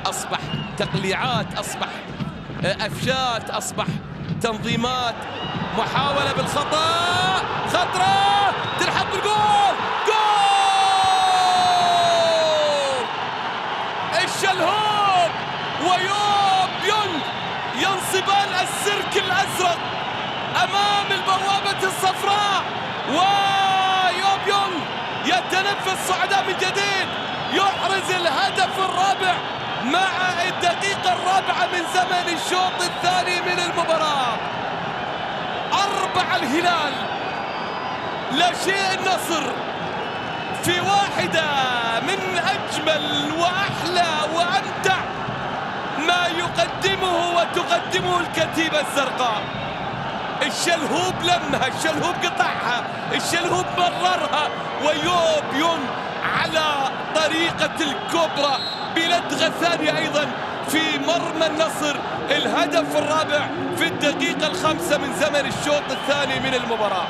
أصبح تقليعات، أصبح أفشات، أصبح تنظيمات، محاولة بالخطأ، خطرة تلحق بالجول، جول! الشلهوب ويوب يونغ ينصبان السيرك الأزرق أمام البوابة الصفراء، ويوب يونغ يتنفس صعداء من جديد، يحرز الهدف الرابع مع الدقيقة الرابعة من زمن الشوط الثاني من المباراة. 4 الهلال، لا شيء النصر، في واحدة من أجمل وأحلى وأمتع ما يقدمه وتقدمه الكتيبة الزرقاء. الشلهوب لمها، الشلهوب قطعها، الشلهوب مررها، ويوب يونغ على طريقة الكوبرا بلدغة ثانية أيضا في مرمى النصر، الهدف الرابع في الدقيقة 5 من زمن الشوط الثاني من المباراة.